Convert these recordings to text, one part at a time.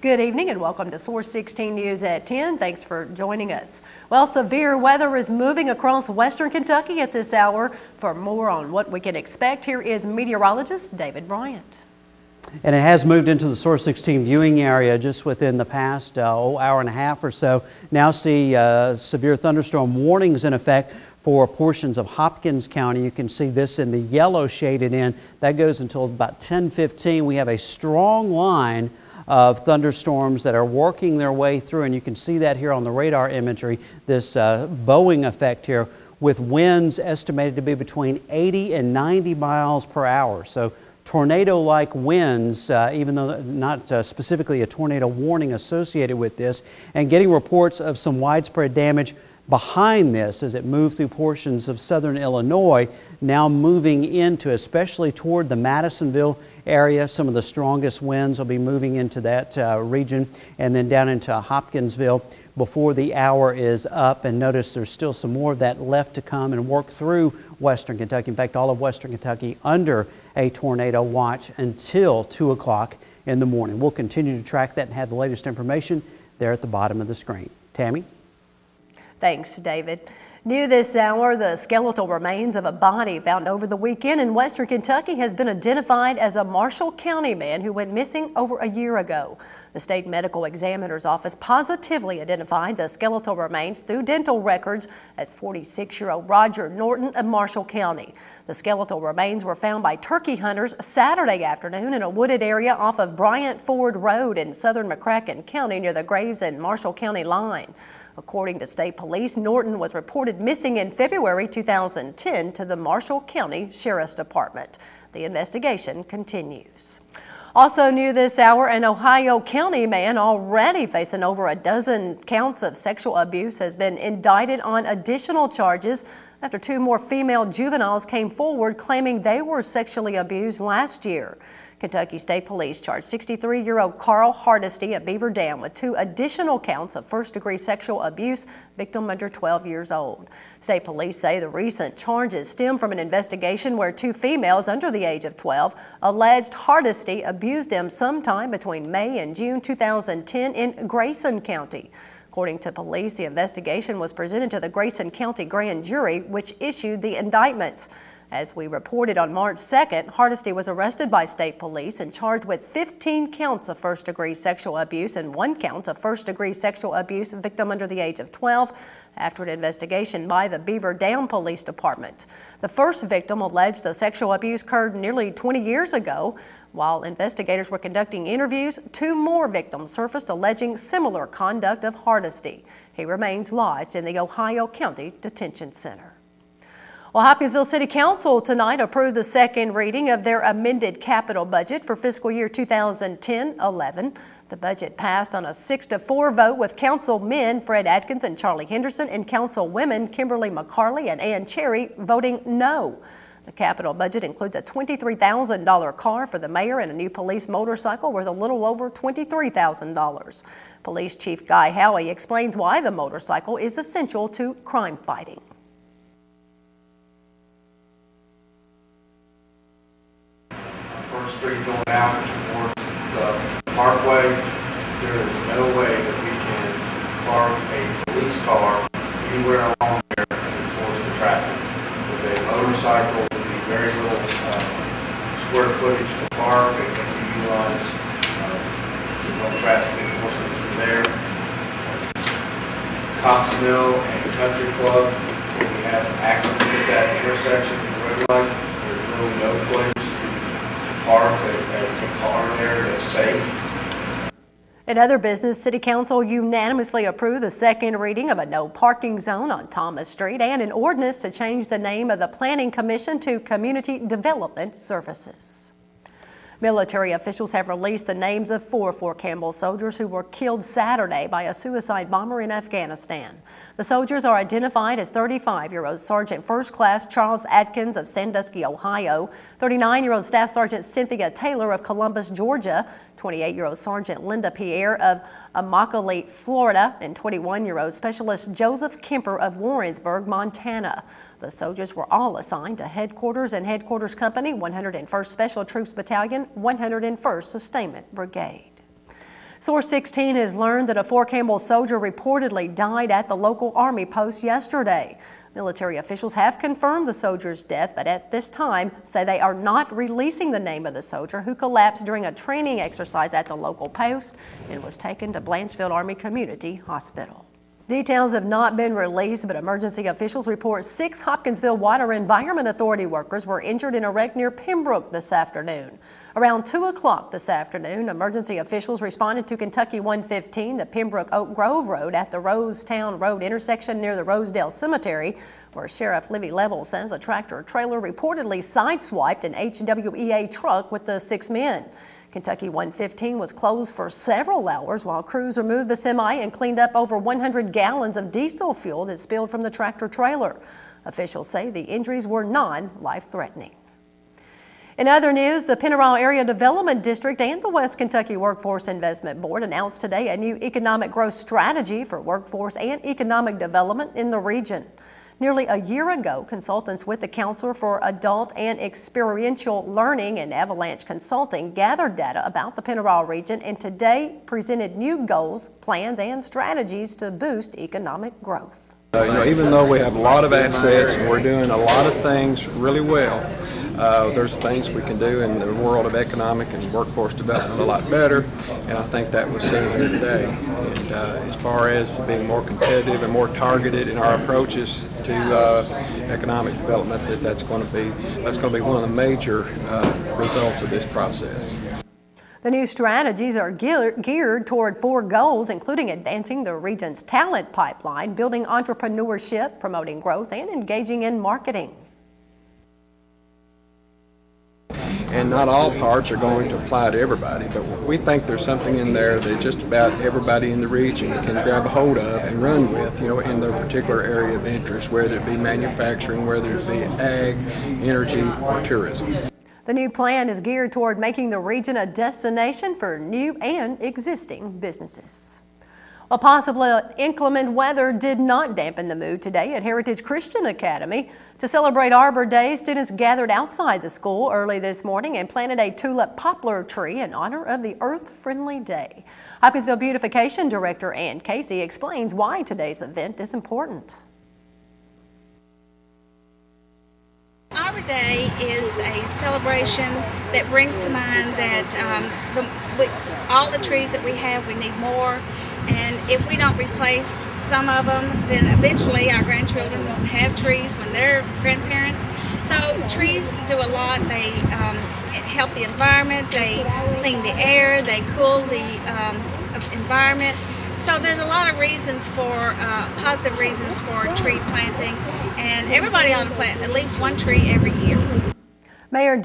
Good evening and welcome to Source 16 News at 10. Thanks for joining us. Well, severe weather is moving across western Kentucky at this hour. For more on what we can expect, here is meteorologist David Bryant. And it has moved into the Source 16 viewing area just within the past hour and a half or so. Now see severe thunderstorm warnings in effect for portions of Hopkins County. You can see this in the yellow shaded in. That goes until about 10:15. We have a strong line of thunderstorms that are working their way through, and you can see that here on the radar imagery, this bowing effect here with winds estimated to be between 80 and 90 miles per hour. So tornado-like winds, even though not specifically a tornado warning associated with this, and getting reports of some widespread damage behind this as it moved through portions of southern Illinois, now moving into, especially toward the Madisonville area. Some of the strongest winds will be moving into that region and then down into Hopkinsville before the hour is up. And notice there's still some more of that left to come and work through western Kentucky. In fact, all of western Kentucky under a tornado watch until 2 o'clock in the morning. We'll continue to track that and have the latest information there at the bottom of the screen. Tammy? Thanks, David. New this hour, the skeletal remains of a body found over the weekend in western Kentucky has been identified as a Marshall County man who went missing over a year ago. The state medical examiner's office positively identified the skeletal remains through dental records as 46-year-old Roger Norton of Marshall County. The skeletal remains were found by turkey hunters Saturday afternoon in a wooded area off of Bryant Ford Road in southern McCracken County near the Graves and Marshall County line. According to state police, Norton was reported missing in February 2010 to the Marshall County Sheriff's Department. The investigation continues. Also new this hour, an Ohio County man already facing over a dozen counts of sexual abuse has been indicted on additional charges after two more female juveniles came forward claiming they were sexually abused last year. Kentucky State Police charged 63-year-old Carl Hardesty of Beaver Dam with two additional counts of first-degree sexual abuse, victim under 12 years old. State Police say the recent charges stem from an investigation where two females under the age of 12 alleged Hardesty abused them sometime between May and June 2010 in Grayson County. According to police, the investigation was presented to the Grayson County Grand Jury, which issued the indictments. As we reported on March 2nd, Hardesty was arrested by state police and charged with 15 counts of first-degree sexual abuse and 1 count of first-degree sexual abuse victim under the age of 12 after an investigation by the Beaver Dam Police Department. The first victim alleged the sexual abuse occurred nearly 20 years ago. While investigators were conducting interviews, two more victims surfaced alleging similar conduct of Hardesty. He remains lodged in the Ohio County Detention Center. Well, Hopkinsville City Council tonight approved the second reading of their amended capital budget for fiscal year 2010-11. The budget passed on a 6-4 vote with councilmen Fred Atkins and Charlie Henderson and councilwomen Kimberly McCarley and Ann Cherry voting no. The capital budget includes a $23,000 car for the mayor and a new police motorcycle worth a little over $23,000. Police Chief Guy Howey explains why the motorcycle is essential to crime fighting. Street going out towards the parkway, there is no way that we can park a police car anywhere along there and enforce the traffic. With a motorcycle, there would be very little square footage to park and to utilize traffic enforcement through there. Cox Mill and Country Club, when we have accidents at that intersection with the red light, there's really no place park a car there that's safe. In other business, City Council unanimously approved the second reading of a no parking zone on Thomas Street and an ordinance to change the name of the Planning Commission to Community Development Services. Military officials have released the names of 4 Fort Campbell soldiers who were killed Saturday by a suicide bomber in Afghanistan. The soldiers are identified as 35-year-old Sergeant First Class Charles Atkins of Sandusky, Ohio, 39-year-old Staff Sergeant Cynthia Taylor of Columbus, Georgia, 28-year-old Sergeant Linda Pierre of Immokalee, Florida, and 21-year-old Specialist Joseph Kemper of Warrensburg, Montana. The soldiers were all assigned to Headquarters and Headquarters Company, 101st Special Troops Battalion, 101st Sustainment Brigade. Source16 has learned that a Fort Campbell soldier reportedly died at the local Army post yesterday. Military officials have confirmed the soldier's death, but at this time say they are not releasing the name of the soldier who collapsed during a training exercise at the local post and was taken to Blanchfield Army Community Hospital. Details have not been released, but emergency officials report 6 Hopkinsville Water Environment Authority workers were injured in a wreck near Pembroke this afternoon. Around 2 o'clock this afternoon, emergency officials responded to Kentucky 115, the Pembroke Oak Grove Road at the Rosetown Road intersection near the Rosedale Cemetery, where Sheriff Livy Level says a tractor-trailer reportedly sideswiped an HWEA truck with the 6 men. Kentucky 115 was closed for several hours while crews removed the semi and cleaned up over 100 gallons of diesel fuel that spilled from the tractor-trailer. Officials say the injuries were non-life-threatening. In other news, the Pennyroyal Area Development District and the West Kentucky Workforce Investment Board announced today a new economic growth strategy for workforce and economic development in the region. Nearly a year ago, consultants with the Counselor for Adult and Experiential Learning and Avalanche Consulting gathered data about the Pennyroyal region and today presented new goals, plans, and strategies to boost economic growth. Even though we have a lot of assets and we're doing a lot of things really well, there's things we can do in the world of economic and workforce development a lot better, and I think that was seen here today. And as far as being more competitive and more targeted in our approaches to economic development, that's going to be one of the major results of this process. The new strategies are geared toward 4 goals, including advancing the region's talent pipeline, building entrepreneurship, promoting growth, and engaging in marketing. And not all parts are going to apply to everybody, but we think there's something in there that just about everybody in the region can grab a hold of and run with, in their particular area of interest, whether it be manufacturing, whether it be ag, energy, or tourism. The new plan is geared toward making the region a destination for new and existing businesses. Well, possible inclement weather did not dampen the mood today at Heritage Christian Academy. To celebrate Arbor Day, students gathered outside the school early this morning and planted a tulip poplar tree in honor of the Earth-Friendly Day. Hopkinsville Beautification Director Ann Casey explains why today's event is important. Arbor Day is a celebration that brings to mind that all the trees that we have, we need more. And if we don't replace some of them, then eventually our grandchildren won't have trees when they're grandparents. So trees do a lot. They help the environment, they clean the air, they cool the environment. So there's a lot of reasons for, positive reasons for tree planting, and everybody ought to plant at least 1 tree every year. Mayor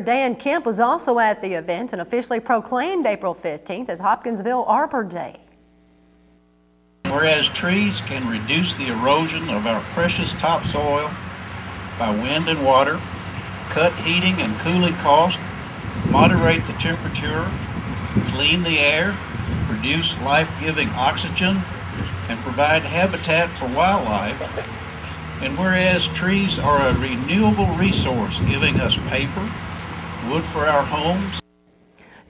Dan Kemp was also at the event and officially proclaimed April 15th as Hopkinsville Arbor Day. Whereas trees can reduce the erosion of our precious topsoil by wind and water, cut heating and cooling costs, moderate the temperature, clean the air, produce life-giving oxygen, and provide habitat for wildlife. And whereas trees are a renewable resource giving us paper, wood for our homes.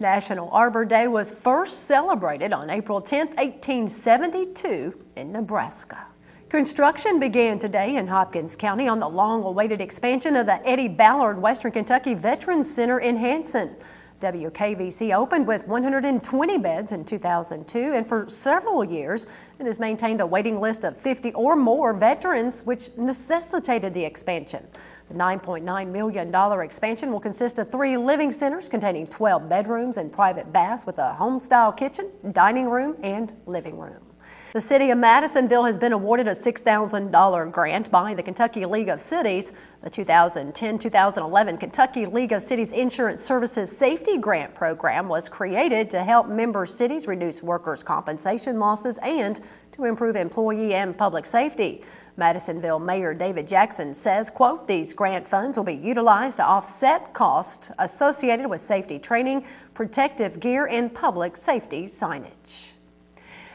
National Arbor Day was first celebrated on April 10, 1872 in Nebraska. Construction began today in Hopkins County on the long-awaited expansion of the Eddie Ballard Western Kentucky Veterans Center in Hanson. WKVC opened with 120 beds in 2002, and for several years it has maintained a waiting list of 50 or more veterans, which necessitated the expansion. The $9.9 million expansion will consist of 3 living centers containing 12 bedrooms and private baths with a home-style kitchen, dining room, and living room. The city of Madisonville has been awarded a $6,000 grant by the Kentucky League of Cities. The 2010-2011 Kentucky League of Cities Insurance Services Safety Grant Program was created to help member cities reduce workers' compensation losses and to improve employee and public safety. Madisonville Mayor David Jackson says, quote, "These grant funds will be utilized to offset costs associated with safety training, protective gear, and public safety signage."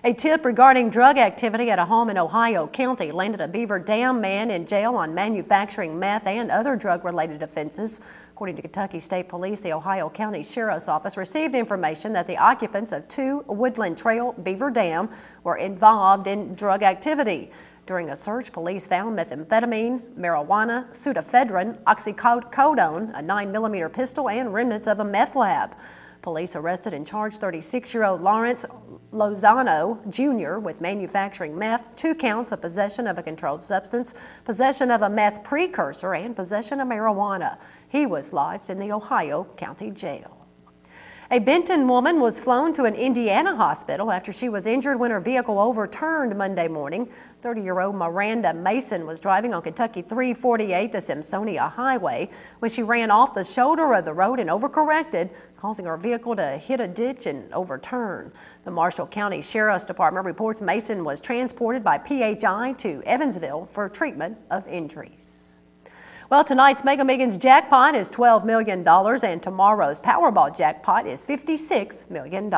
A tip regarding drug activity at a home in Ohio County landed a Beaver Dam man in jail on manufacturing meth and other drug-related offenses. According to Kentucky State Police, the Ohio County Sheriff's Office received information that the occupants of 2 Woodland Trail Beaver Dam were involved in drug activity. During a search, police found methamphetamine, marijuana, pseudoephedrine, oxycodone, a 9mm pistol, and remnants of a meth lab. Police arrested and charged 36-year-old Lawrence Lozano Jr. with manufacturing meth, 2 counts of possession of a controlled substance, possession of a meth precursor, and possession of marijuana. He was lodged in the Ohio County Jail. A Benton woman was flown to an Indiana hospital after she was injured when her vehicle overturned Monday morning. 30-year-old Miranda Mason was driving on Kentucky 348, the Simpsonia Highway, when she ran off the shoulder of the road and overcorrected, causing her vehicle to hit a ditch and overturn. The Marshall County Sheriff's Department reports Mason was transported by PHI to Evansville for treatment of injuries. Well, tonight's Mega Millions jackpot is $12 million and tomorrow's Powerball jackpot is $56 million.